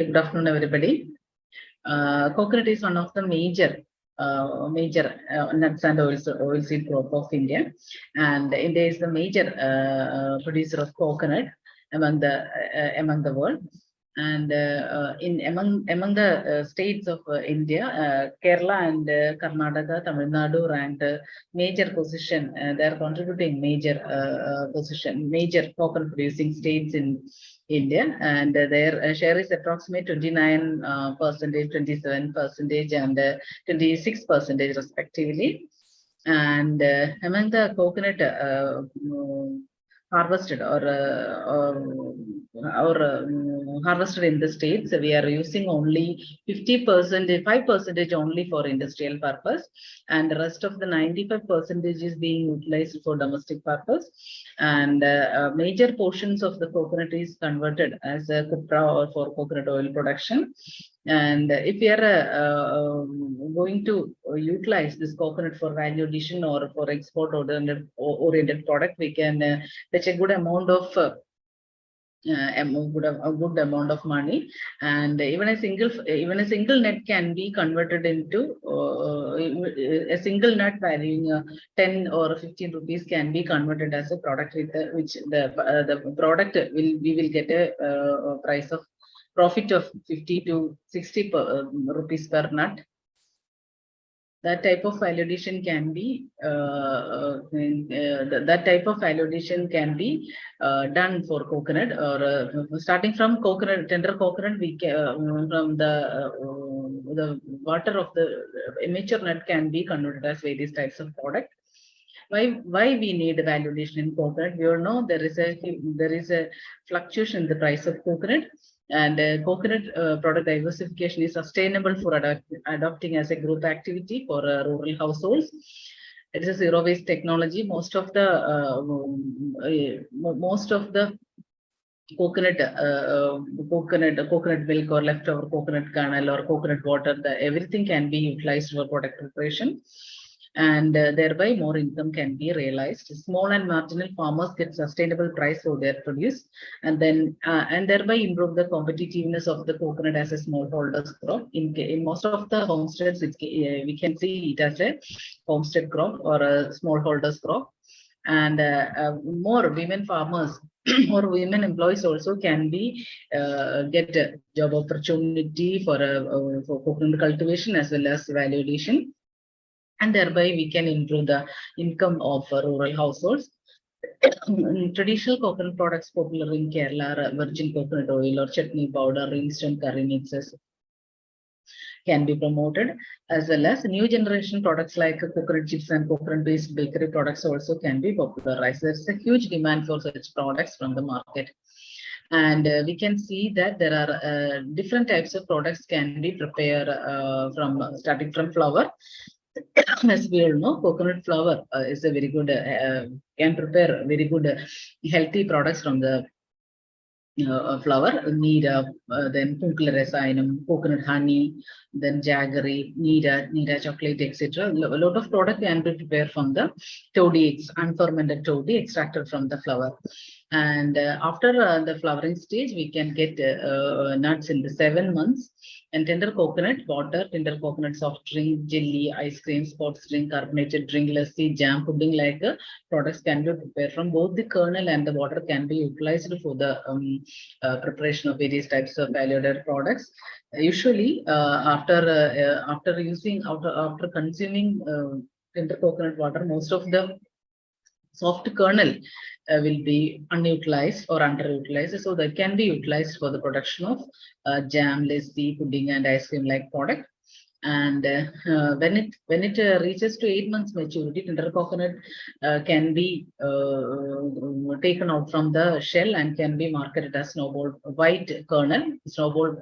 Good afternoon, everybody. Coconut is one of the major nuts and oilseed crop of India, and India is the major producer of coconut among the world. And among the states of India, Kerala and Karnataka, Tamil Nadu ranked major position. They are contributing major coconut producing states in India, and their share is approximately 29%, 27%, and 26% respectively. And among the coconut harvested or harvested in the states, we are using only 50%, 5% only for industrial purpose, and the rest of the 95% is being utilized for domestic purpose. And major portions of the coconut is converted as a cupra or for coconut oil production. And if we are going to utilize this coconut for value addition or for export oriented product, we can fetch a good amount of a good amount of money, and even a single nut can be converted into a single nut valuing 10 or 15 rupees can be converted as a product with which the product we will get a price of profit of 50 to 60 rupees per nut. That type of value addition can be done for coconut, or starting from coconut, tender coconut. We can from the water of the immature nut can be converted as various types of product. Why we need value addition in coconut? We all know there is a fluctuation in the price of coconut. And coconut product diversification is sustainable for adopting as a growth activity for rural households. It is a zero waste technology. Most of the coconut milk or leftover coconut kernel or coconut water, everything can be utilized for product preparation. And thereby more income can be realized. Small and marginal farmers get sustainable price for their produce, and then and thereby improve the competitiveness of the coconut as a smallholders crop. In most of the homesteads, we can see it as a homestead crop or a smallholders crop. And more women farmers or women employees also can be get a job opportunity for coconut cultivation as well as value addition. And thereby we can improve the income of rural households. Traditional coconut products popular in Kerala are virgin coconut oil or chutney powder, instant curry mixes can be promoted, as well as new generation products like coconut chips and coconut based bakery products also can be popularized. There's a huge demand for such products from the market. And we can see that there are different types of products can be prepared starting from flour. As we all know, coconut flour is a very good, can prepare very good healthy products from the flour. Neera, then punkla rasayanam, coconut honey, then jaggery, neera chocolate, etc. A lot of product can be prepared from the toddy, unfermented toddy extracted from the flour. And after the flowering stage, we can get nuts in the 7 months. And tender coconut water, tender coconut soft drink, jelly, ice cream, sports drink, carbonated drink, lassi, jam, pudding like products can be prepared from both the kernel and the water can be utilized for the preparation of various types of value-added products. Usually, after consuming tender coconut water, most of the soft kernel will be unutilized or underutilized, so that can be utilized for the production of jam, lassi, pudding, and ice cream like product. And when it reaches to 8 months maturity, tender coconut can be taken out from the shell and can be marketed as snowball white kernel, snowball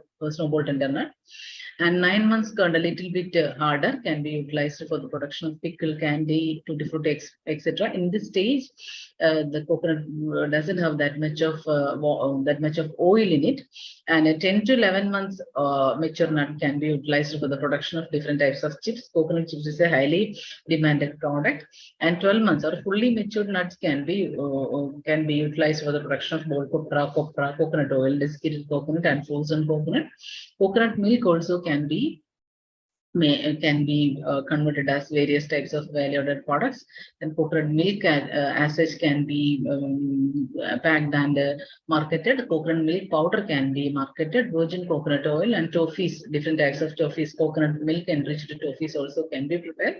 tender nut. And 9 months kernel, a little bit harder, can be utilized for the production of pickle, candy, tutti frutti, etc. In this stage, the coconut doesn't have that much of oil in it, and a 10 to 11 months mature nut can be utilized for the production of different types of chips. Coconut chips is a highly demanded product, and 12 months or fully matured nuts can be utilized for the production of whole copra, coconut oil, desiccated coconut, and frozen coconut. Coconut milk also can be converted as various types of value-added products. Then coconut milk as such can be packed and marketed. Coconut milk powder can be marketed. Virgin coconut oil and toffees, different types of toffees, coconut milk enriched toffees also can be prepared.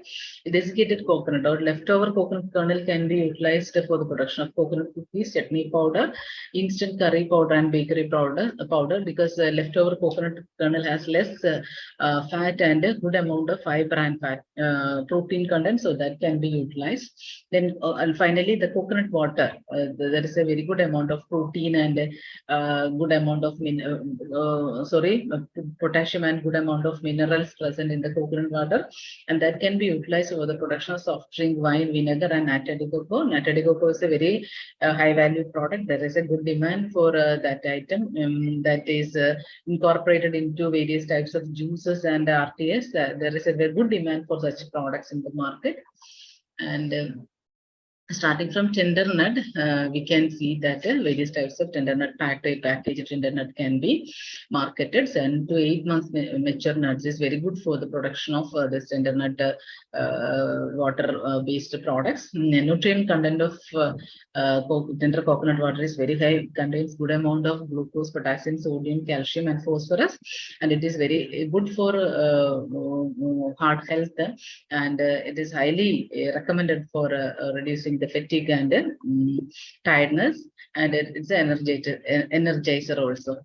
Desiccated coconut or leftover coconut kernel can be utilized for the production of coconut cookies, chutney powder, instant curry powder, and bakery powder because leftover coconut kernel has less fat and a good amount of fiber and fat protein content, so that can be utilized. Then and finally the coconut water, there is a very good amount of protein and good amount of potassium and good amount of minerals present in the coconut water, and that can be utilized for the production of soft drink, wine, vinegar, and nata de coco. Nata de coco is a very high value product. There is a good demand for that item that is incorporated into various types of juices and RTS. There is a very good demand for such products in the market. And starting from tender nut, we can see that various types of tender nut packaged tender nut can be marketed. 7 to 8 months mature nuts is very good for the production of this tender nut water based products. Nutrient content of tender coconut water is very high. It contains good amount of glucose, potassium, sodium, calcium, and phosphorus, and it is very good for heart health, and it is highly recommended for reducing the fatigue and tiredness, and it's an energizer also.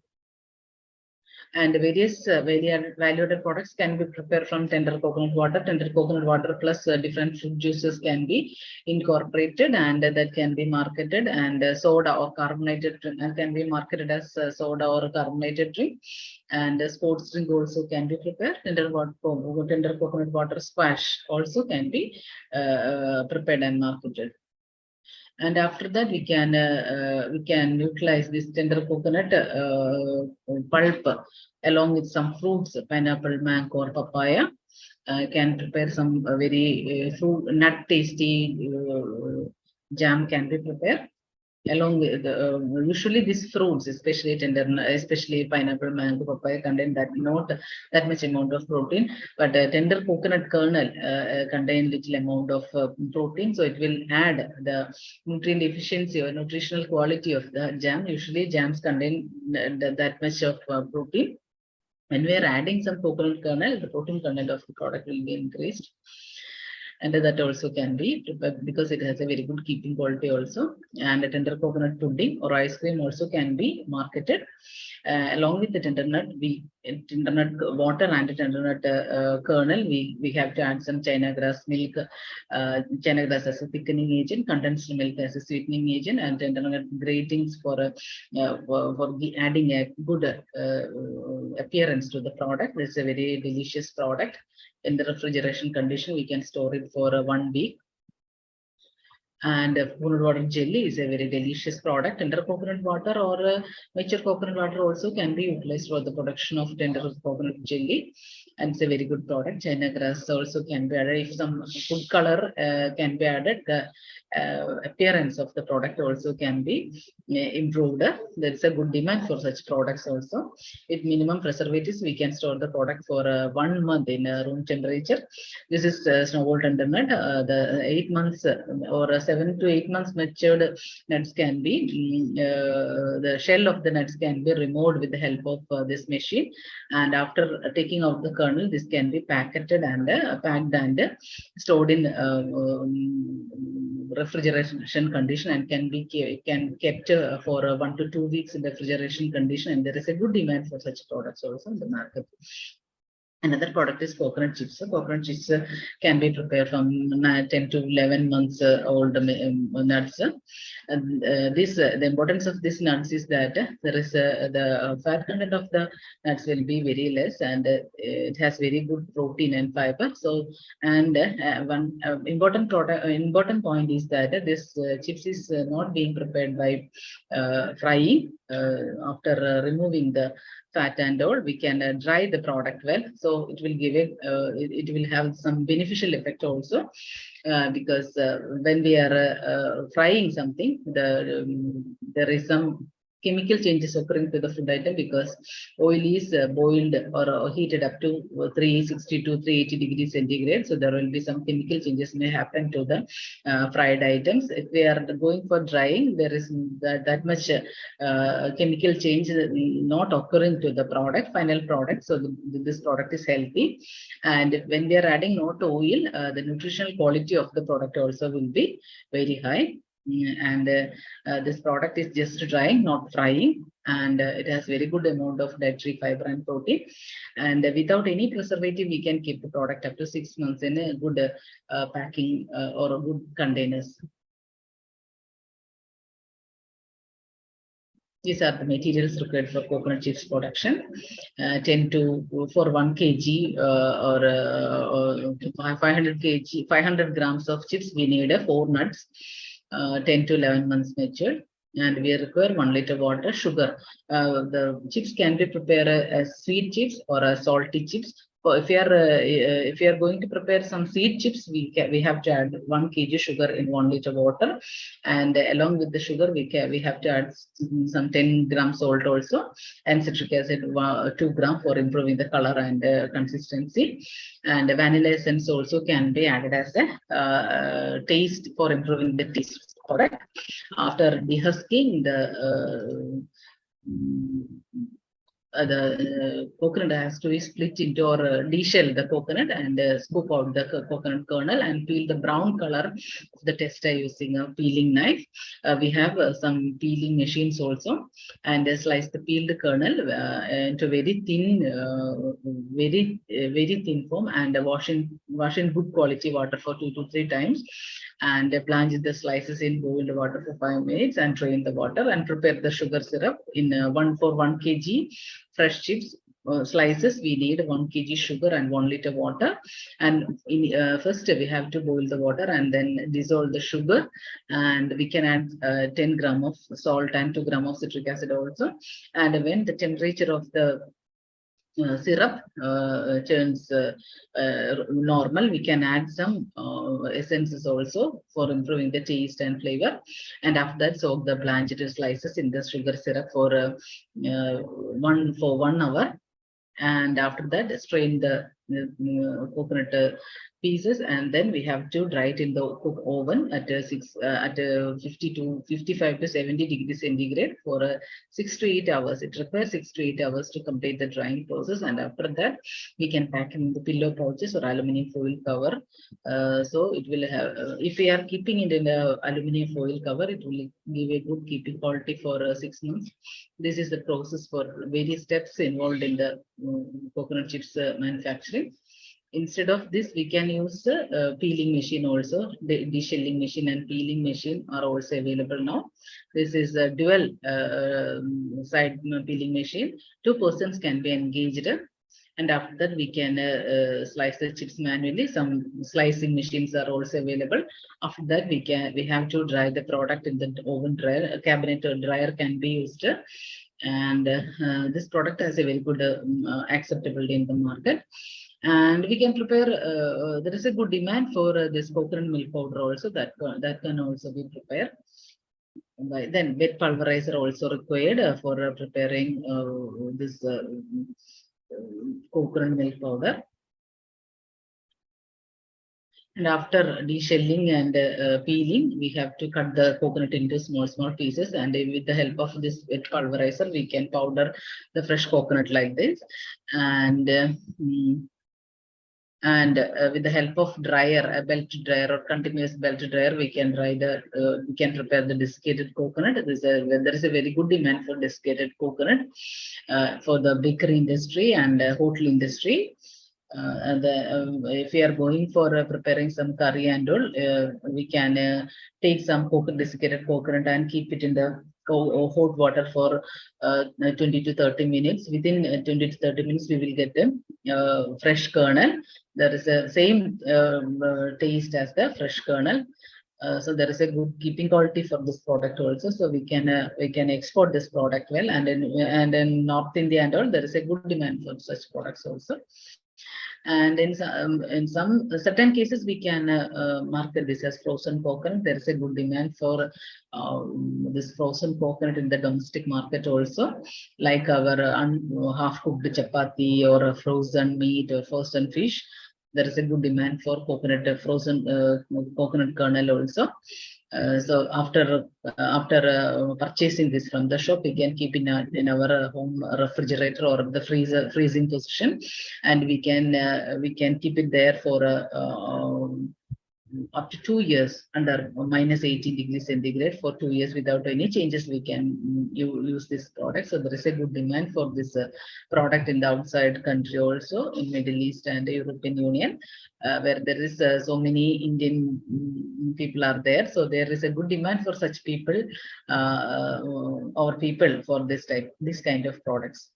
And various value-added products can be prepared from tender coconut water. Tender coconut water plus different fruit juices can be incorporated, and that can be marketed. And soda or carbonated drink can be marketed as soda or carbonated drink. And sports drink also can be prepared. Tender coconut water squash also can be prepared and marketed. And after that, we can utilize this tender coconut pulp along with some fruits, pineapple, mango, or papaya. Can prepare some very fruit nut tasty jam can be prepared. Along with usually these fruits, especially pineapple, mango, papaya, contain that not that much amount of protein, but tender coconut kernel contain little amount of protein, so it will add the nutrient efficiency or nutritional quality of the jam. Usually jams contain that much of protein. When we are adding some coconut kernel, the protein content of the product will be increased. And that also can be prepared because it has a very good keeping quality also. And a tender coconut pudding or ice cream also can be marketed. Along with the tender nut water and tender nut kernel, we have to add some China grass milk. China grass as a thickening agent, condensed milk as a sweetening agent, and tender nut gratings for adding a good appearance to the product. This is a very delicious product. In the refrigeration condition, we can store it for 1 week. And coconut water jelly is a very delicious product. Tender coconut water or mature coconut water also can be utilized for the production of tender coconut jelly, and it's a very good product. China grass also can be added. If some food color can be added, the appearance of the product also can be improved. There is a good demand for such products also. With minimum preservatives, we can store the product for 1 month in room temperature. This is snowball tender nut. The 8 months or 7 to 8 months matured nuts can be the shell of the nuts can be removed with the help of this machine, and after taking out the kernel, this can be packeted and packed and stored in refrigeration condition, and can be kept for 1 to 2 weeks in refrigeration condition, and there is a good demand for such products also in the market. Another product is coconut chips. So coconut chips can be prepared from 10 to 11 months old nuts. The importance of these nuts is that there is the fat content of the nuts will be very less, and it has very good protein and fiber. So, and one important point is that this chips is not being prepared by frying. After removing the fat and all, we can dry the product well, so it will give it will have some beneficial effect also, because when we are frying something, there is some chemical changes occurring to the food item because oil is boiled or heated up to 360 to 380 degrees centigrade. So there will be some chemical changes may happen to the fried items. If we are going for drying, there is that much chemical change not occurring to the final product. So this product is healthy. And when we are adding not oil, the nutritional quality of the product also will be very high. And this product is just drying, not frying, and it has very good amount of dietary fiber and protein. And without any preservative, we can keep the product up to 6 months in a good packing or a good containers. These are the materials required for coconut chips production. 10 to for 1 kg or 500 kg, 500 grams of chips, we need 4 nuts, 10 to 11 months matured, and we require 1 liter water, sugar. The chips can be prepared as sweet chips or as salty chips. If you are going to prepare some sweet chips, we have to add 1 kg sugar in 1 liter water, and along with the sugar we have to add some 10 grams salt also, and citric acid 2 gram for improving the color and consistency, and vanilla essence also can be added as a taste for improving the taste of the product. After dehusking the coconut has to be split into or deshell the coconut and scoop out the coconut kernel and peel the brown color of the tester using a peeling knife. We have some peeling machines also, and slice the peeled kernel into very thin, very thin form, and wash in good quality water for 2 to 3 times, and blanch the slices in boiled water for 5 minutes and drain the water, and prepare the sugar syrup in 1 kg fresh chips slices. We need 1 kg sugar and 1 liter water, and first we have to boil the water and then dissolve the sugar, and we can add 10 gram of salt and 2 gram of citric acid also. And when the temperature of the syrup turns normal, we can add some essences also for improving the taste and flavor, and after that soak the blanched slices in the sugar syrup for 1 hour, and after that strain the coconut pieces, and then we have to dry it in the oven at 50 to 55 to 70 degrees centigrade for 6 to 8 hours. It requires 6 to 8 hours to complete the drying process, and after that we can pack in the pillow pouches or aluminum foil cover. So it will have, if we are keeping it in the aluminum foil cover, it will give a good keeping quality for 6 months. This is the process for various steps involved in the coconut chips manufacturing. Instead of this, we can use peeling machine also. The deshelling machine and peeling machine are also available now. This is a dual side peeling machine. 2 persons can be engaged, and after that we can slice the chips manually. Some slicing machines are also available. After that we have to dry the product in the oven dryer. A cabinet or dryer can be used, and this product has a very good acceptability in the market. And we can prepare, there is a good demand for this coconut milk powder also, that can also be prepared. Then wet pulverizer also required for preparing this coconut milk powder. And after deshelling and peeling, we have to cut the coconut into small pieces, and with the help of this wet pulverizer, we can powder the fresh coconut like this. And with the help of dryer, a belt dryer or continuous belt dryer, we can prepare the desiccated coconut. There is a very good demand for desiccated coconut for the bakery industry and hotel industry. If we are going for preparing some curry and all, we can take some desiccated coconut and keep it in the hot water for 20 to 30 minutes. Within 20 to 30 minutes, we will get the fresh kernel. There is the same taste as the fresh kernel. So there is a good keeping quality for this product also. So we can export this product well, and in North India and all, there is a good demand for such products also. And in some certain cases, we can market this as frozen coconut. There is a good demand for this frozen coconut in the domestic market also, like our half-cooked chapati or a frozen meat or frozen fish. There is a good demand for coconut, frozen coconut kernel also. So after purchasing this from the shop, we can keep in our home refrigerator or the freezing position, and we can keep it there for up to 2 years under minus 18 degrees centigrade for 2 years without any changes. We can use this product. So there is a good demand for this product in the outside country also, in Middle East and the European Union, where there is so many Indian people are there. So there is a good demand for such people, our people, for this kind of products.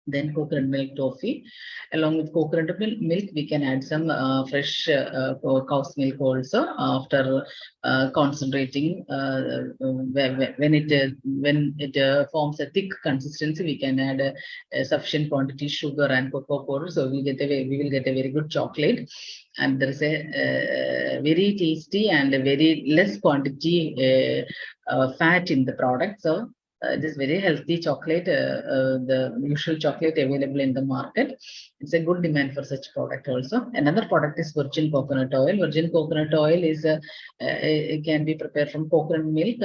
Then coconut milk toffee. Along with coconut milk, we can add some fresh cow's milk also after concentrating. When it forms a thick consistency, we can add a sufficient quantity sugar and cocoa powder. So we will get a very good chocolate, and there is a very tasty and a very less quantity fat in the product. So it is very healthy chocolate, the usual chocolate available in the market. It's a good demand for such product also. Another product is virgin coconut oil. Virgin coconut oil is it can be prepared from coconut milk.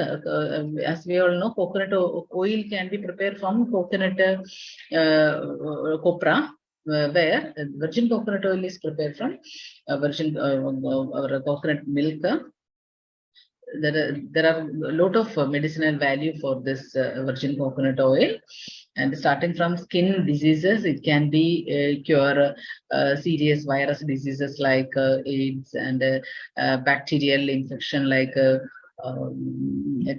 As we all know, coconut oil can be prepared from coconut copra, where virgin coconut oil is prepared from virgin coconut milk. There are a lot of medicinal value for this virgin coconut oil, and starting from skin diseases, it can be cure serious virus diseases like AIDS and bacterial infection like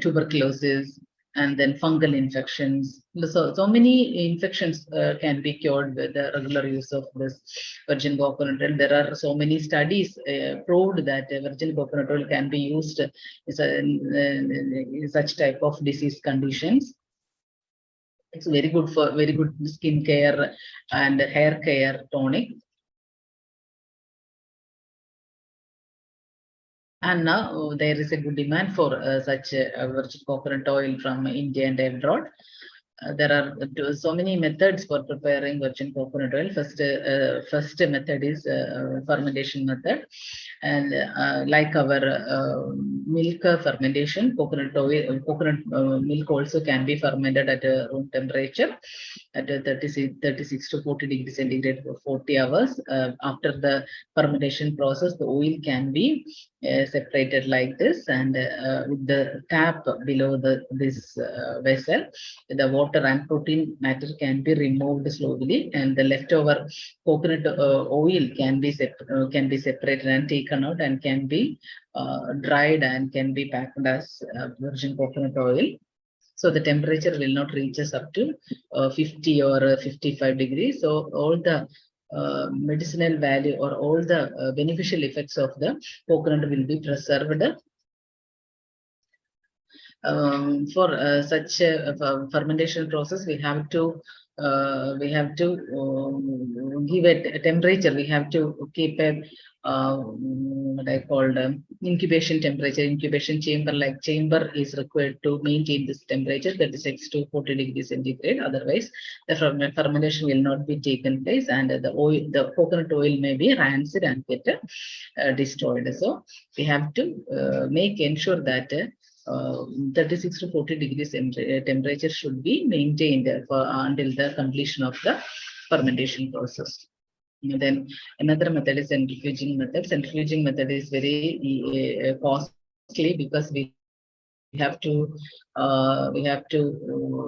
tuberculosis, and then fungal infections. So many infections can be cured with the regular use of this virgin coconut oil. There are so many studies proved that virgin coconut oil can be used in such type of disease conditions. It's very good for very good skin care and hair care tonic. And now there is a good demand for such virgin coconut oil from India and abroad. There are so many methods for preparing virgin coconut oil. First method is fermentation method, and like our milk fermentation, coconut milk also can be fermented at room temperature at 36 to 40 degrees centigrade for 40 hours. After the fermentation process, the oil can be separated like this, and with the tap below this vessel, the water and protein matter can be removed slowly, and the leftover coconut oil can be separated and taken out, and can be dried and can be packed as virgin coconut oil. So the temperature will not reach us up to 50 or 55 degrees. So all the medicinal value or all the beneficial effects of the coconut will be preserved. For such a fermentation process, we have to give it a temperature. We have to keep a what I called incubation temperature. Incubation chamber, like chamber, is required to maintain this temperature, 36 to 40 degrees centigrade. Otherwise, the fermentation will not be taken place, and the coconut oil may be rancid and get destroyed. So we have to ensure that 36 to 40 degrees temperature should be maintained until the completion of the fermentation process. And then another method is centrifuging method. Centrifuging method is very costly, because we have to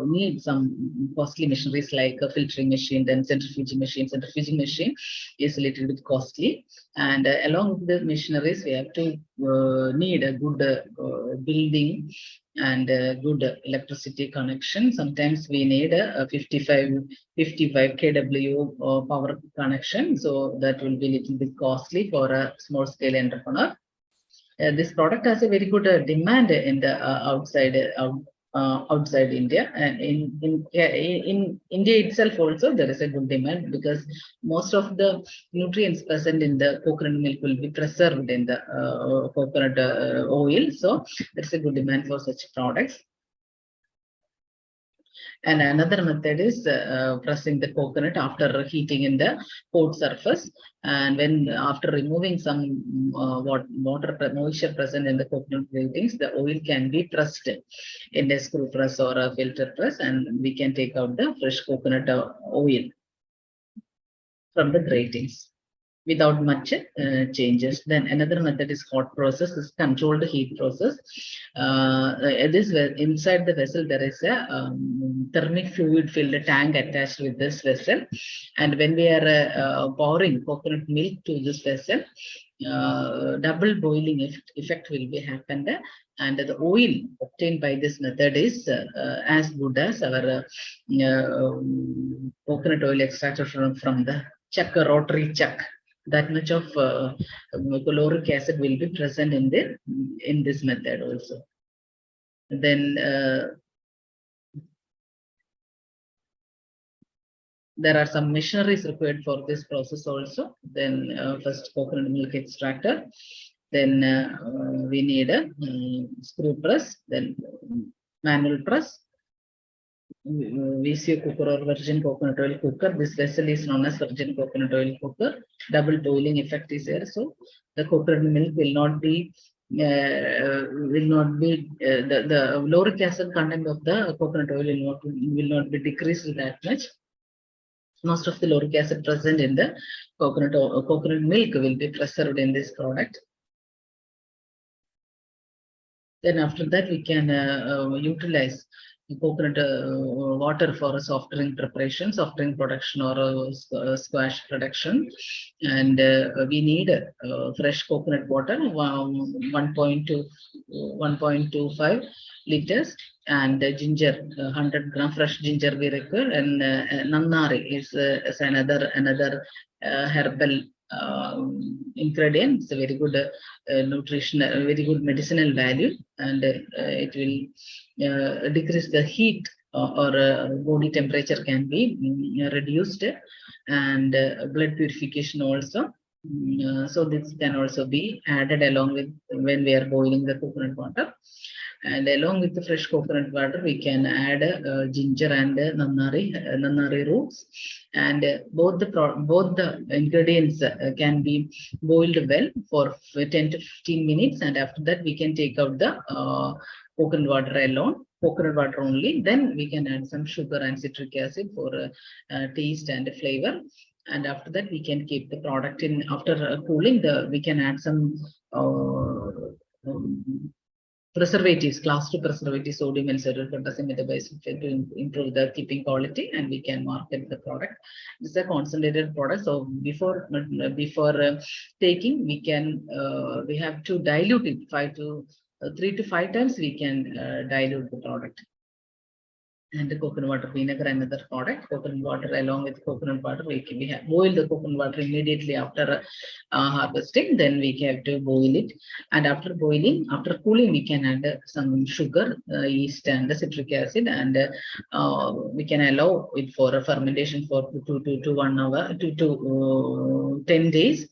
need some costly machineries like a filtering machine, then centrifuging machine. Centrifuging machine is a little bit costly, and along with the machineries, we have to need a good building and good electricity connection. Sometimes we need a 55 kW power connection, so that will be a little bit costly for a small scale entrepreneur. This product has a very good demand in the outside outside India. And in India itself also there is a good demand, because most of the nutrients present in the coconut milk will be preserved in the coconut oil. So there's a good demand for such products. And another method is pressing the coconut after heating in the hot surface. And when after removing some water moisture present in the coconut gratings, the oil can be pressed in a screw press or a filter press, and we can take out the fresh coconut oil from the gratings without much changes. Then another method is hot process, is controlled heat process. This inside the vessel there is a thermic fluid filled tank attached with this vessel, and when we are pouring coconut milk to this vessel, double boiling effect will be happened, and the oil obtained by this method is as good as our coconut oil extracted from the chuck, rotary chuck. That much of caloric acid will be present in this method also. Then there are some machineries required for this process also. Then first coconut milk extractor. Then we need a screw press. Then manual press. VCO cooker or virgin coconut oil cooker. This vessel is known as virgin coconut oil cooker. Double boiling effect is there, so the coconut milk will not be the lauric acid content of the coconut oil will not be decreased that much. Most of the lauric acid present in the coconut milk will be preserved in this product. Then after that we can utilize coconut water for a soft drink preparation, soft drink production, or squash production. And we need fresh coconut water, 1.25 liters, and ginger, 100 gram fresh ginger we require, and nannari is another herbal ingredient. It's a very good nutritional, very good medicinal value, and it will decrease the heat or body temperature can be reduced, and blood purification also. So this can also be added along with when we are boiling the coconut water. And along with the fresh coconut water, we can add ginger and nannari roots, and both the ingredients can be boiled well for 10 to 15 minutes, and after that we can take out the coconut water alone, coconut water only. Then we can add some sugar and citric acid for taste and flavor. And after that we can keep the product in. After cooling, we can add some preservatives, class 2 preservatives, sodium and sodium potassium metabisulfate, to improve the keeping quality, and we can market the product. This is a concentrated product, so before taking, we have to dilute it 3 to 5 times. We can dilute the product. And the coconut water vinegar, another product. Coconut water along with coconut water, we have boiled the coconut water immediately after harvesting. Then we have to boil it, and after boiling, after cooling, we can add some sugar, yeast, and the citric acid, and we can allow it for a fermentation for 2 to 1 hour, 2 to 10 days.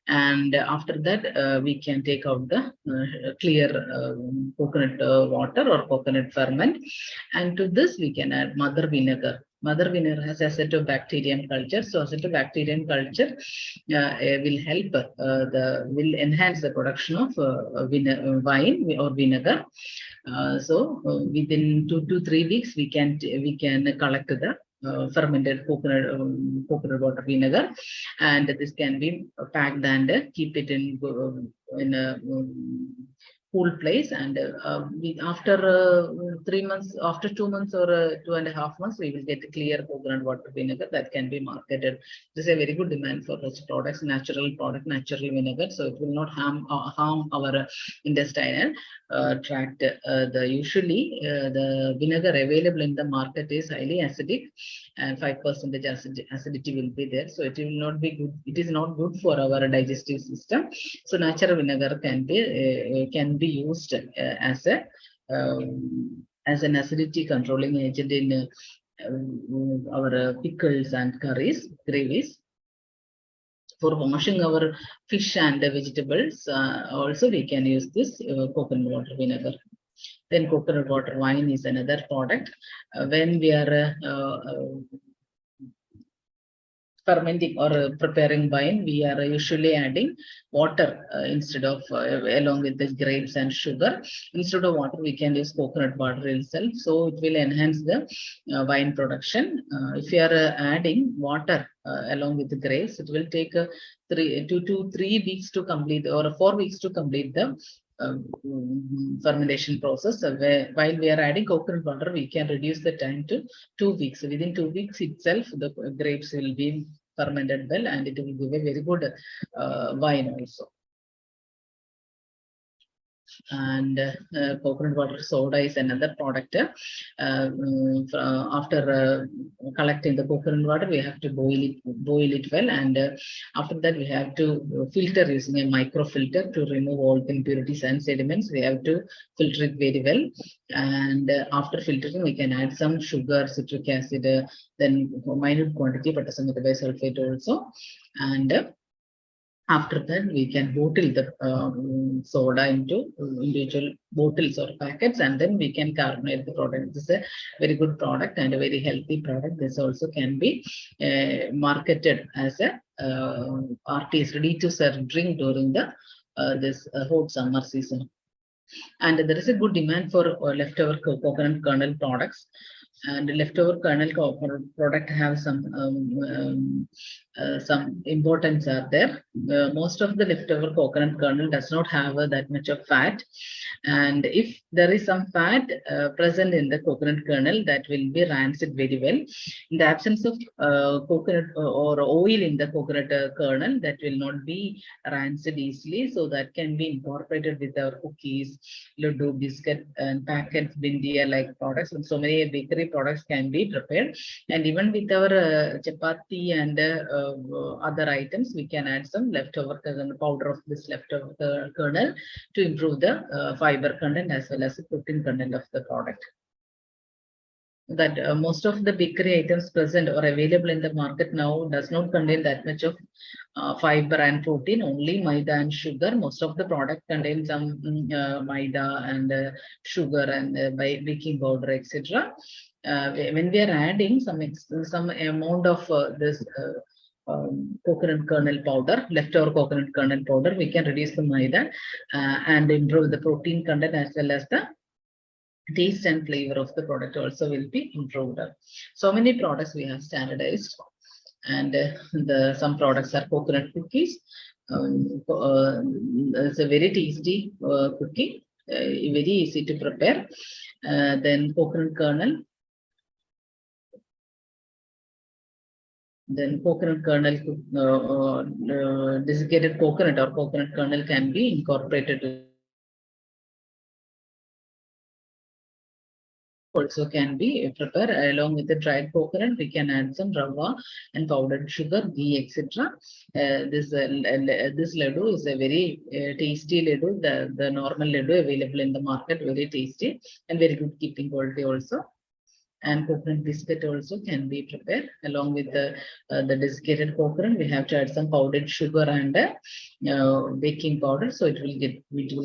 And after that, we can take out the clear coconut water or coconut ferment, and to this we can add mother vinegar. Mother vinegar has acetobacterium culture, so acetobacterium culture will help will enhance the production of wine or vinegar. So within 2 to 3 weeks, we can collect the fermented coconut water vinegar, and this can be packed and keep it in a cool place. And after 3 months, after 2 months or 2.5 months, we will get clear coconut water vinegar that can be marketed. There's a very good demand for such products, natural vinegar, so it will not harm our intestinal tract. Usually the vinegar available in the market is highly acidic, and 5% acidity will be there, so it will not be good. It is not good for our digestive system. So natural vinegar can be used as a as an acidity controlling agent in our pickles and curries, gravies. For washing our fish and vegetables, also we can use this coconut water vinegar. Then coconut water wine is another product. When we are fermenting or preparing wine, we are usually adding water instead of along with the grapes and sugar. Instead of water, we can use coconut water itself. So it will enhance the wine production. If you are adding water along with the grapes, it will take 2 to 3 weeks to complete, or 4 weeks to complete the fermentation process. While we are adding coconut water, we can reduce the time to 2 weeks. Within 2 weeks itself, the grapes will be fermented well, and it will give a very good wine also. And coconut water soda is another product. After collecting the coconut water, we have to boil it well, and after that we have to filter using a micro filter to remove all impurities and sediments. We have to filter it very well, and after filtering, we can add some sugar, citric acid, then minute quantity potassium sulfate also, and after that, we can bottle the soda into individual bottles or packets, and then we can carbonate the product. This is a very good product and a very healthy product. This also can be marketed as a RTS, ready to serve drink during the this hot summer season. And there is a good demand for leftover coconut kernel products. And leftover kernel product have some importance are there. Most of the leftover coconut kernel does not have that much of fat, and if there is some fat present in the coconut kernel, that will be rancid very well. In the absence of coconut or oil in the coconut kernel, that will not be rancid easily, so that can be incorporated with our cookies, laddu, biscuit, and packets, bindia like products, and so many bakery products can be prepared. And even with our chapati and other items, we can add some leftover powder of this leftover kernel to improve the fiber content as well as the protein content of the product. That most of the bakery items present or available in the market now does not contain that much of fiber and protein, only maida and sugar. Most of the product contains some maida and sugar and baking powder, etc. When we are adding some amount of this coconut kernel powder, leftover coconut kernel powder, we can reduce the maida and improve the protein content as well as the taste and flavor of the product also will be improved. So many products we have standardized, and some products are coconut cookies. It's a very tasty cookie, very easy to prepare. Then coconut kernel. Then coconut kernel, desiccated coconut or coconut kernel can be incorporated. Also can be prepared along with the dried coconut. We can add some rava and powdered sugar, ghee, etc. This laddu is a very tasty laddu. The normal laddu available in the market, very tasty and very good keeping quality also. And coconut biscuit also can be prepared along with the desiccated coconut. We have to add some powdered sugar and baking powder, so it will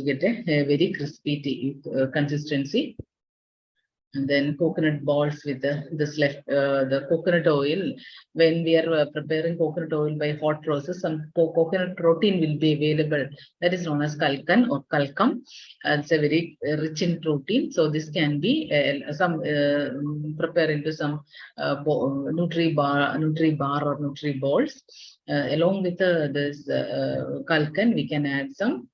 get a very crispy consistency. And then coconut balls with the coconut oil. When we are preparing coconut oil by hot process, some coconut protein will be available. That is known as kalkan or kalkam. It's a very rich in protein. So this can be prepare into some nutri bar or nutri balls. Along with this kalkan, we can add some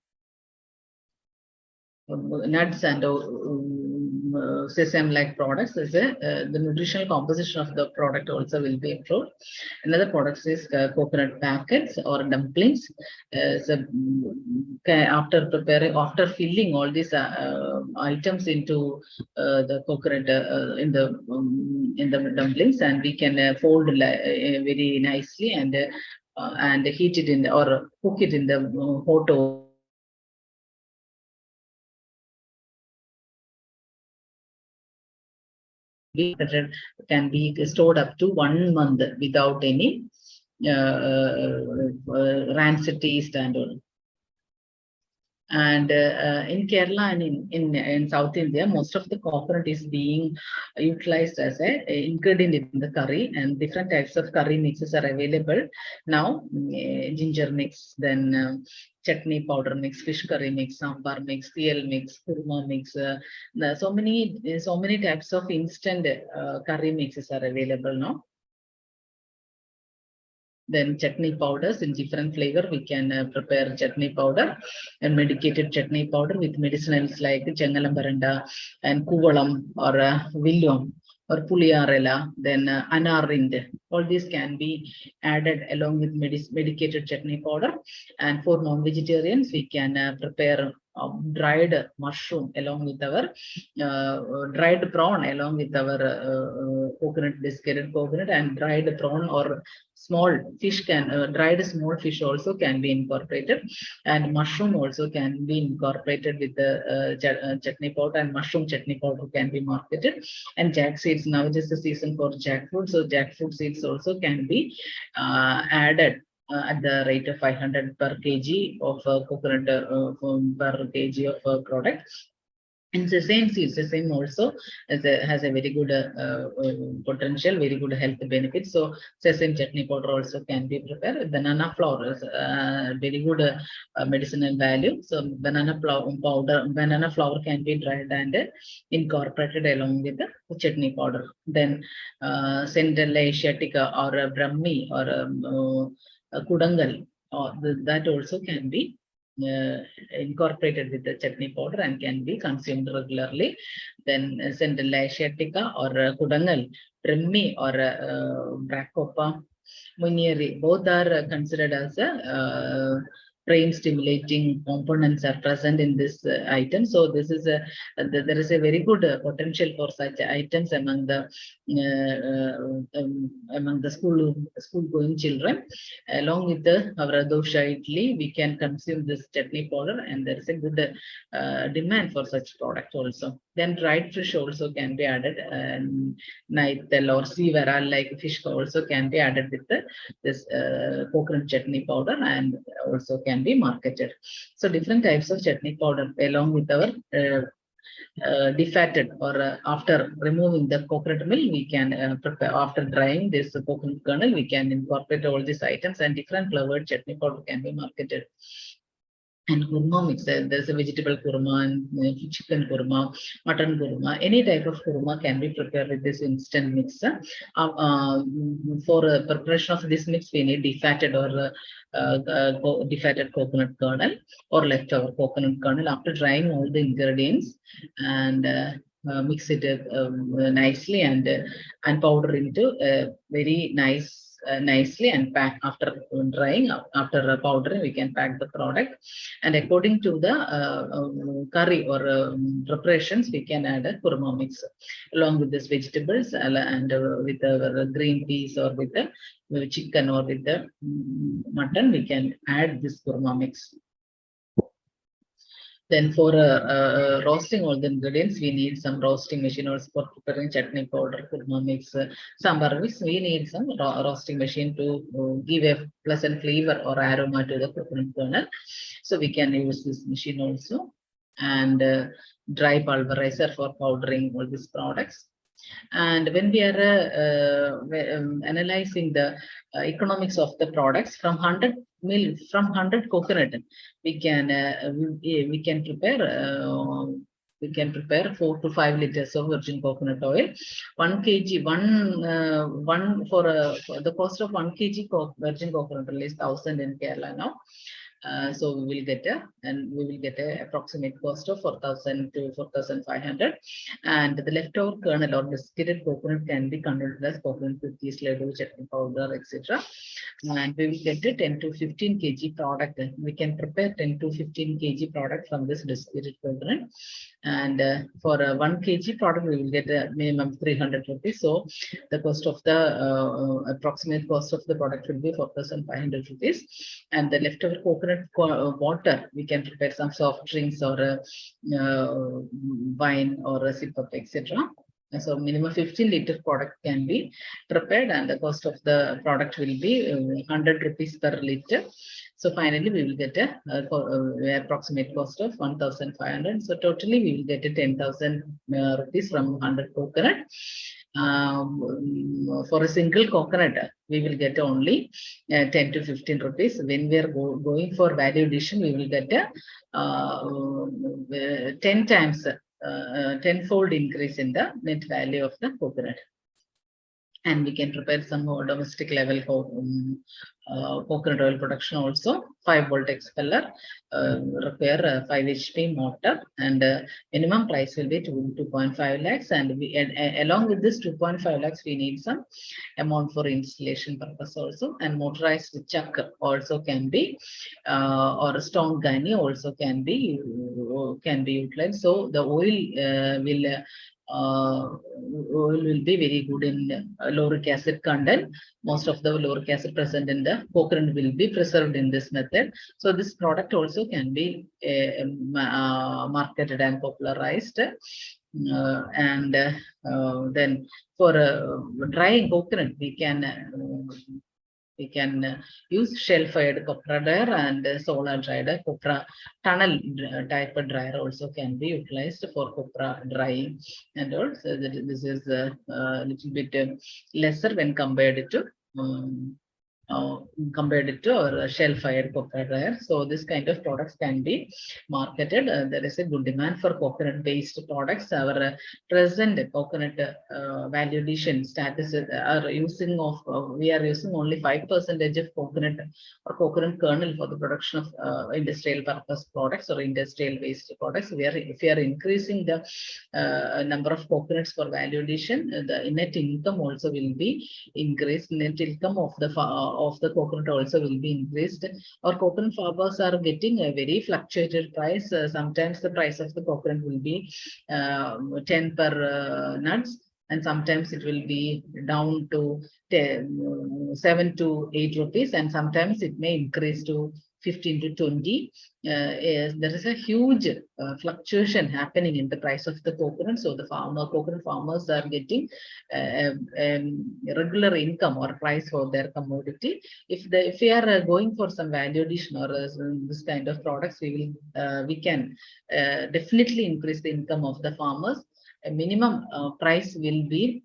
nuts and sesame-like products. The nutritional composition of the product also will be improved. Another product is coconut packets or dumplings. After filling all these items into the coconut in the dumplings, and we can fold very nicely and heat it in or cook it in the hot oil. can be stored up to 1 month without any rancid taste and all. And in Kerala and in South India, most of the coconut is being utilized as a ingredient in the curry, and different types of curry mixes are available now. Ginger mix, then chutney powder mix, fish curry mix, sambar mix, TL mix, kurma mix. So many types of instant curry mixes are available now. Then chutney powders in different flavor, we can prepare chutney powder and medicated chutney powder with medicinals like Changalambaranda and Kuvalam or Villam or Puliyarela, then Anarind. All these can be added along with medicated chutney powder. And for non-vegetarians, we can prepare dried mushroom along with our dried prawn along with our coconut, desiccated coconut, and dried prawn or small fish dried small fish also can be incorporated, and mushroom also can be incorporated with the chutney powder, and mushroom chutney powder can be marketed. And jack seeds, now it is the season for jackfruit, so jackfruit seeds also can be added at the rate of 500 per kg of coconut per kg of product. And sesame seeds, sesame also has a very good potential, very good health benefits. So sesame chutney powder also can be prepared. Banana flour is very good medicinal value. So banana flour can be dried and incorporated along with the chutney powder. Then Centella asiatica or Brahmi or Kudangal, that also can be incorporated with the chutney powder and can be consumed regularly. Then Centella asiatica or Kudangal, Brahmi or Bracopa, Munieri, both are considered as a brain stimulating components are present in this item. So this is there is a very good potential for such items among the school going children. Along with our dosha idli, we can consume this chutney powder, and there is a good demand for such product also. Then dried fish also can be added, and naital or sea varal like fish also can be added with this coconut chutney powder, and also can be marketed. So different types of chutney powder along with our defatted or after removing the coconut milk, we can prepare after drying this coconut kernel, we can incorporate all these items, and different flavored chutney powder can be marketed. And kurma mix, there's a vegetable kurma and chicken kurma, mutton kurma, any type of kurma can be prepared with this instant mix. For preparation of this mix, we need defatted or defatted coconut kernel or leftover coconut kernel. After drying all the ingredients and mix it nicely and powder into very nicely and pack after drying. After powdering, we can pack the product, and according to the curry or preparations, we can add a kurma mix along with this vegetables and with the green peas or with the chicken or with the mutton, we can add this kurma mix. Then for roasting all the ingredients, we need some roasting machine also for preparing chutney powder, kurma mix, sambar mix. We need some roasting machine to give a pleasant flavor or aroma to the coconut kernel. So we can use this machine also, and dry pulverizer for powdering all these products. And when we are analyzing the economics of the products, from 100 coconut, we can prepare 4 to 5 liters of virgin coconut oil. 1 kg, for the cost of 1 kg virgin coconut oil is 1,000 in Kerala now. So we will get a approximate cost of 4,000 to 4,500, and the leftover kernel or desiccated coconut can be converted as coconut cookies, laddu, chutney powder, etc. And we will get a 10 to 15 kg product. We can prepare 10 to 15 kg product from this desiccated coconut, and for 1 kg product we will get a minimum 300 rupees. So the cost of the approximate cost of the product will be 4,500 rupees, and the leftover coconut water, we can prepare some soft drinks or wine or a sip of, etc. So minimum 15 liter product can be prepared, and the cost of the product will be 100 rupees per liter. So finally, we will get a approximate cost of 1,500. So totally, we will get a 10,000 rupees from 100 coconut. For a single coconut, we will get only 10 to 15 rupees. When we are going for value addition, we will get a 10 times, tenfold increase in the net value of the coconut. And we can prepare some more domestic level coconut oil production also. 5-volt expeller, require a 5 HP motor, and minimum price will be 2.5 lakhs. And we, along with this 2.5 lakhs, we need some amount for installation purpose also. And motorized chuck also can be, or a stone gunny also can be utilized. So the oil oil will be very good in lauric acid content. Most of the lauric acid present in the coconut will be preserved in this method. So this product also can be marketed and popularized. And then for drying coconut, we can use shell-fired copra dryer and solar dried copra tunnel type of dryer also can be utilized for copra drying. And also this is a little bit lesser when compared to or shell-fired copra dryer. So this kind of products can be marketed. There is a good demand for coconut-based products. Our present coconut value addition status are using of we are using only 5% of coconut or coconut kernel for the production of industrial purpose products or industrial-based products. If we are increasing the number of coconuts for value addition, the net income also will be increased. Net income of the coconut also will be increased. Our coconut farmers are getting a very fluctuated price. Sometimes the price of the coconut will be 10 per nuts, and sometimes it will be down to 7 to 8 rupees, and sometimes it may increase to 15 to 20. There is a huge fluctuation happening in the price of the coconut. So the coconut farmers are getting regular income or price for their commodity. If we are going for some value addition or this kind of products, we can definitely increase the income of the farmers. A minimum price will be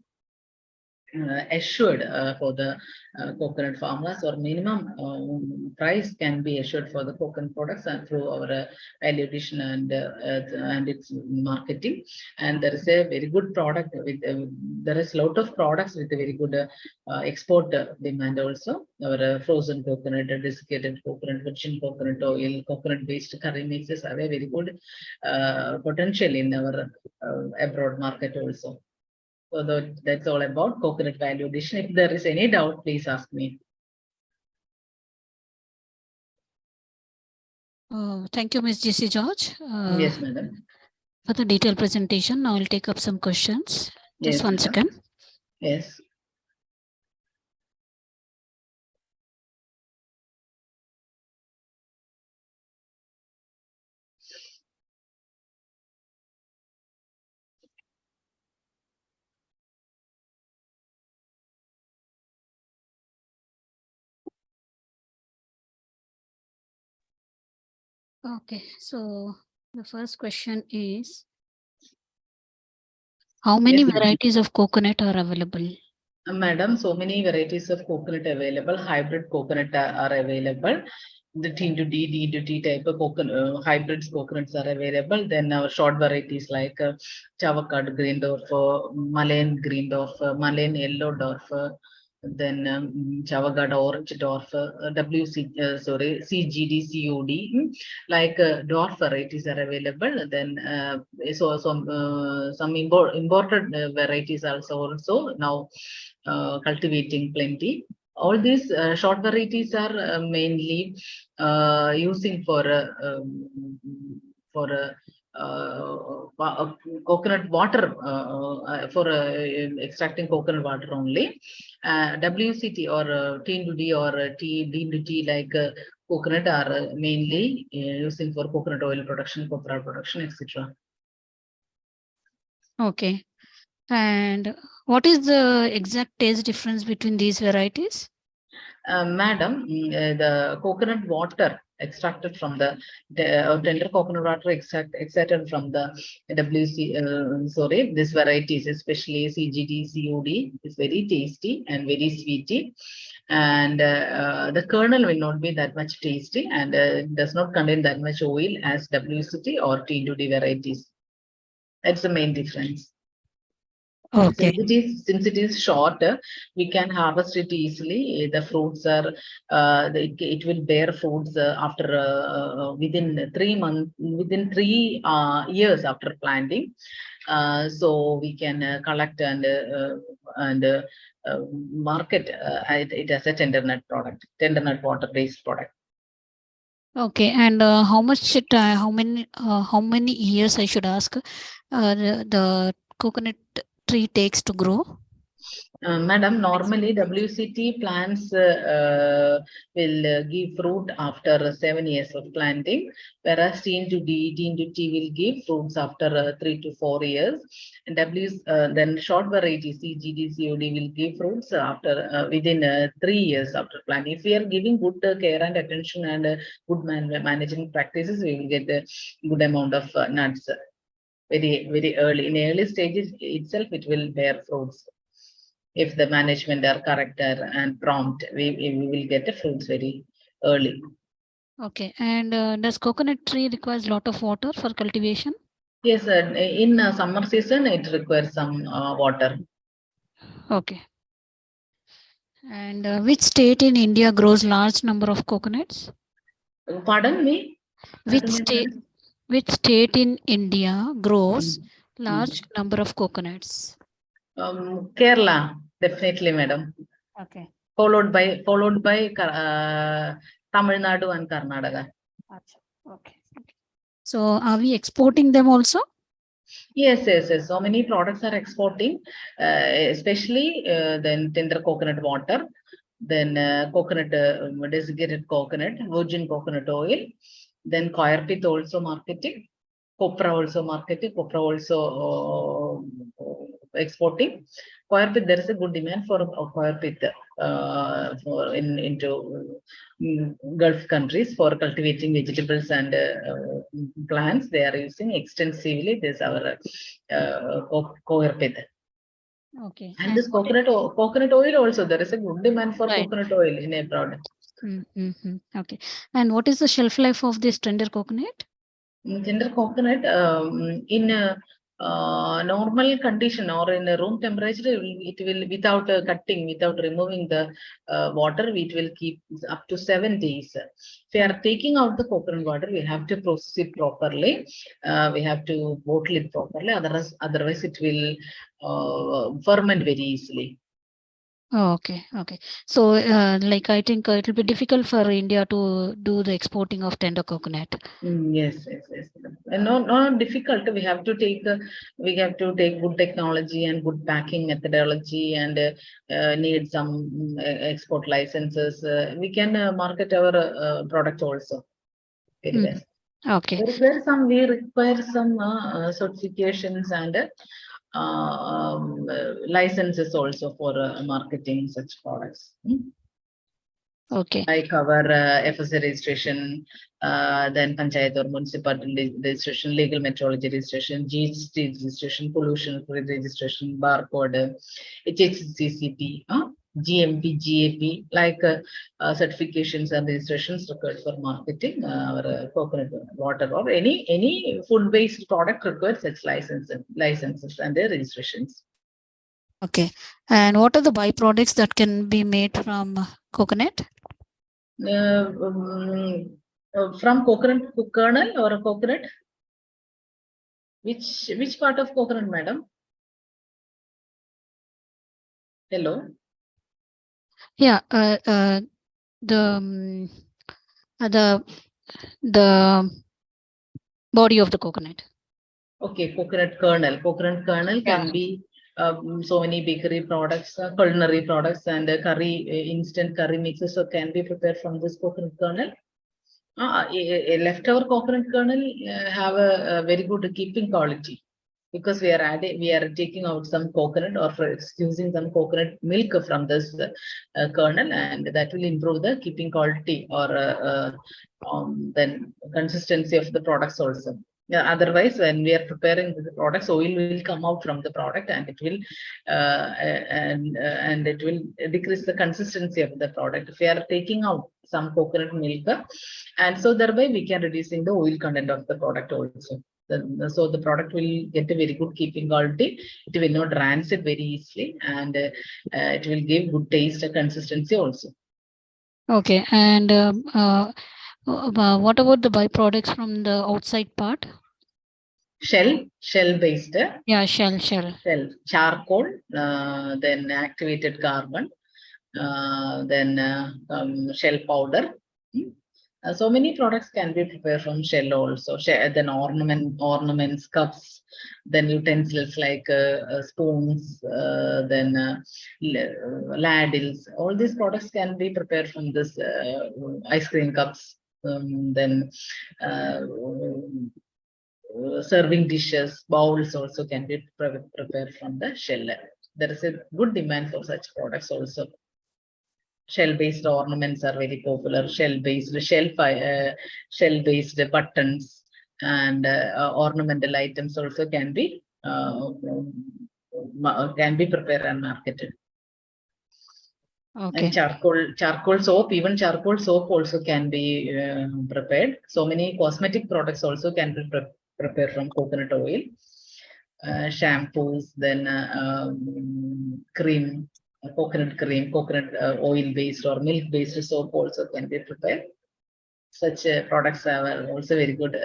assured for the coconut farmers, or minimum price can be assured for the coconut products and through our value addition and its marketing. And there is a very good product with there is a lot of products with a very good export demand also. Our frozen coconut, desiccated coconut, virgin coconut oil, coconut based curry mixes have a very good potential in our abroad market also. So that's all about coconut value addition. If there is any doubt, please ask me. Thank you, Ms. Jissy George. Yes, madam. For the detailed presentation, now I'll take up some questions. Just Yes, one madam. second. Yes. Okay, so the first question is, how many varieties of coconut are available? Madam, so many varieties of coconut available. Hybrid coconut are available. The T to D, D to T type of coconut, hybrids coconuts are available. Then our short varieties like Chavakad green dwarf, Malayan green dwarf, Malayan yellow dwarf, then Chavagad orange dwarf, CGD, COD, like dwarf varieties are available. Then some imported varieties also now cultivating plenty. All these short varieties are mainly using for coconut water, for extracting coconut water only. WCT or T to D or D to T like coconut are mainly using for coconut oil production, copra production, etc. Okay. And what is the exact taste difference between these varieties? Madam, the coconut water extracted from the tender coconut water extracted from the WC, sorry, these varieties, especially CGD, COD, is very tasty and very sweety. And the kernel will not be that much tasty and does not contain that much oil as WCT or T2D varieties. That's the main difference. Okay. Since it is short, we can harvest it easily. The fruits are, it will bear fruits after within 3 months, within 3 years after planting. So we can collect and market it as a tender nut product, tender nut water based product. Okay, and how many years I should ask the coconut tree takes to grow? Madam, normally WCT plants will give fruit after 7 years of planting, whereas T into T will give fruits after 3 to 4 years. And then short variety CGD, COD will give fruits after within 3 years after planting. If we are giving good care and attention and good management practices, we will get a good amount of nuts very early. In early stages itself, it will bear fruits. If the management are correct and prompt, we will get the fruits very early. Okay, and does coconut tree requires a lot of water for cultivation? Yes, in summer season, it requires some water. Okay. And which state in India grows large number of coconuts? Pardon me? Which state? Which state in India grows large number of coconuts? Kerala, definitely, madam. Okay. Followed by Tamil Nadu and Karnataka. Okay. So are we exporting them also? Yes. So many products are exporting, especially then tender coconut water, then coconut desiccated coconut, virgin coconut oil, then coir pith also marketing, copra also marketing, copra also exporting. Coir pith, there is a good demand for coir pith for into Gulf countries for cultivating vegetables and plants. They are using extensively this our coir pith. Okay. And this coconut oil also, there is a good demand for Right. coconut oil in abroad. Okay. And what is the shelf life of this tender coconut? Tender coconut in a normal condition or in a room temperature, it will without cutting, without removing the water, it will keep up to 7 days. If we are taking out the coconut water, we have to process it properly. We have to bottle it properly. Otherwise it will ferment very easily. Oh, okay. So, like I think it will be difficult for India to do the exporting of tender coconut. Yes. And not difficult. We have to take good technology and good packing methodology and need some export licenses. We can market our product also very well. Okay. We require some certifications and licenses also for marketing such products. Okay. Like our FSA registration, then Panchayat or municipal registration, legal metrology registration, GST registration, pollution free registration, barcode, HACCP, GMP, GAP, like certifications and registrations required for marketing our coconut water or any food-based product requires such licenses and their registrations. Okay. And what are the byproducts that can be made from coconut? From coconut kernel or a coconut? Which part of coconut, madam? Hello. Yeah. The body of the coconut. Okay, coconut kernel. Coconut kernel can be so many bakery products, culinary products, and curry instant curry mixes so can be prepared from this coconut kernel. A leftover coconut kernel have a very good keeping quality. because we are taking out some coconut or using some coconut milk from this kernel, and that will improve the keeping quality or then consistency of the products also. Yeah, otherwise, when we are preparing the products, oil will come out from the product, and it will and it will decrease the consistency of the product. If we are taking out some coconut milk, and so thereby we can reducing the oil content of the product also. So the product will get a very good keeping quality. It will not rancid very easily, and it will give good taste and consistency also. Okay, and what about the byproducts from the outside part? Shell based. Yeah, shell. Charcoal, then activated carbon, then shell powder. So many products can be prepared from shell also. Then ornaments, cups, then utensils like spoons, then ladles. All these products can be prepared from this ice cream cups. Then serving dishes, bowls also can be prepared from the shell. There is a good demand for such products also. Shell-based ornaments are very popular. Shell-based buttons and ornamental items also can be prepared and marketed. Okay. And charcoal soap, even charcoal soap also can be prepared. So many cosmetic products also can be prepared from coconut oil. Shampoos, then cream, coconut cream, coconut oil based or milk based soap also can be prepared. Such products are also very good.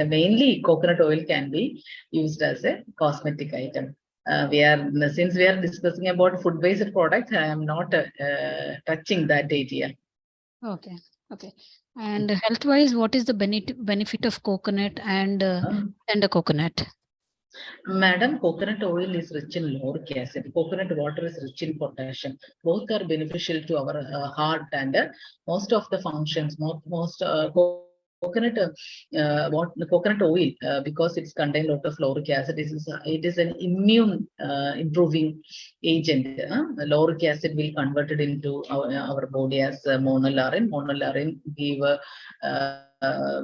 Mainly coconut oil can be used as a cosmetic item. Since we are discussing about food-based products, I am not touching that area. Okay. And health-wise, what is the benefit of coconut and tender coconut? Madam, coconut oil is rich in lauric acid. Coconut water is rich in potassium. Both are beneficial to our heart and most of the functions. Coconut oil, because it's contain lot of lauric acid, it is an immune improving agent. Lauric acid will convert it into our body as monolarin. Monolarin give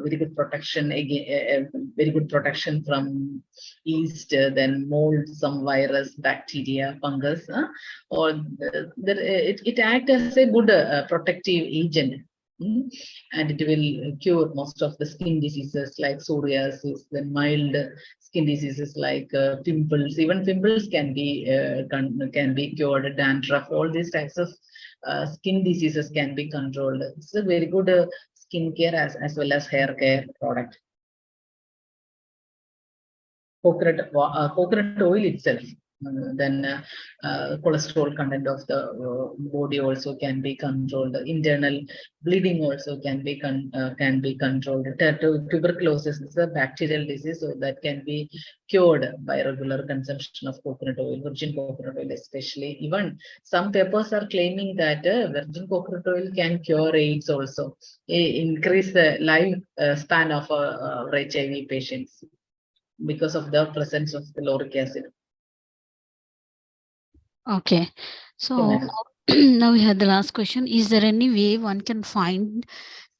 very good protection again, very good protection from yeast, then mold, some virus, bacteria, fungus, or it acts as a good protective agent. And it will cure most of the skin diseases like psoriasis, then mild skin diseases like pimples. Even pimples can be cured. Dandruff, all these types of skin diseases can be controlled. It's a very good skincare as well as hair care product. Coconut oil itself, then cholesterol content of the body also can be controlled. Internal bleeding also can be controlled. Tuberculosis is a bacterial disease, so that can be cured by regular consumption of coconut oil, virgin coconut oil especially. Even some papers are claiming that virgin coconut oil can cure AIDS also, increase the life span of HIV patients, because of the presence of the lauric acid. Okay, so now we have the last question. Is there any way one can find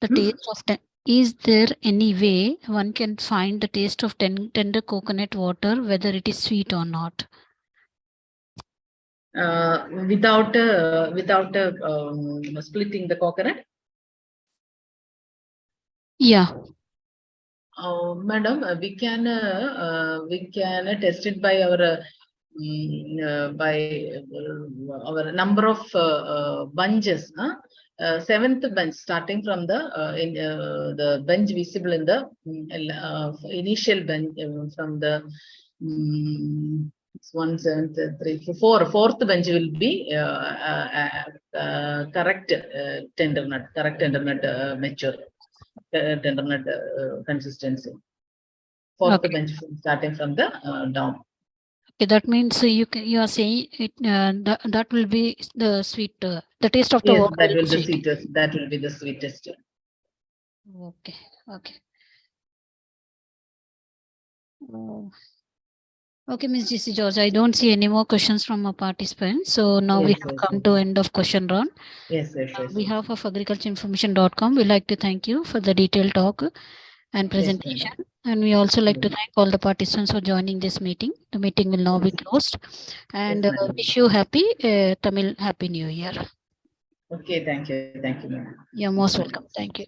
the taste of is there any way one can find the taste of tender coconut water, whether it is sweet or not? Without splitting the coconut? Yeah. Madam, we can test it by our number of bunches. Seventh bunch, starting from the bench visible in the initial bench, from the 1, 7, 3, 4. Fourth bench will be correct tender nut mature. Tender nut consistency. Fourth bench starting from the down. Okay, that means you are saying it that will be the sweet, the taste of the yes, water. That will be the sweetest. That will be the sweetest. Okay. Okay, Ms. Jissy George, I don't see any more questions from our participants. So now we Yes, have yes, come to end of question round. yes, yes, On yes, behalf of agricultureinformation.com, we like to thank you for the detailed talk and yes, presentation. madam. And we also like to Yes, thank all the participants for joining this meeting. The meeting will now be yes, closed. And yes, madam. wish you happy Tamil Happy New Year. Okay, thank you, madam. You're most welcome. Thank you.